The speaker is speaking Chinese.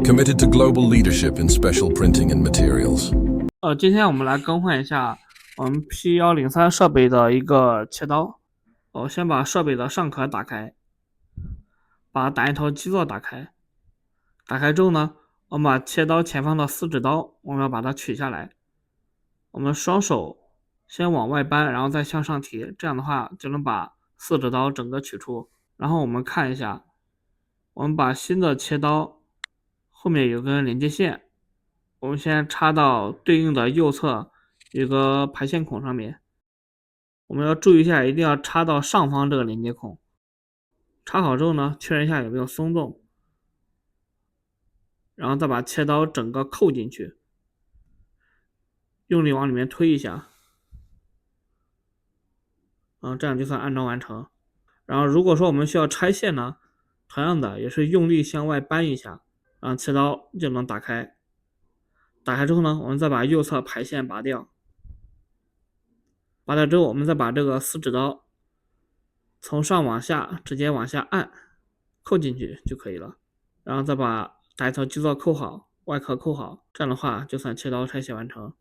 committed to global leadership in special printing and materials. 今天我们来更换一下我们 P103设备的一个切刀。我先把设备的上壳打开，把打印头基座打开。打开之后呢，我们把切刀前方的4指刀，我们要把它取下来。我们双手先往外扳，然后再向上提，这样的话就能把4指刀整个取出。然后我们看一下，我们把新的切刀后面有根连接线，我们先插到对应的右侧有个排线孔上面。我们要注意一下，一定要插到上方这个连接孔。插好之后呢，确认一下有没有松动，然后再把切刀整个扣进去，用力往里面推一下，这样就算安装完成。然后如果说我们需要拆线呢，同样的也是用力向外扳一下，切刀就能打开。打开之后呢，我们再把右侧排线拔掉。拔掉之后，我们再把这个4指刀从上往下直接往下按，扣进去就可以了。然后再把打印头基座扣好，外壳扣好，这样的话就算切刀拆卸完成。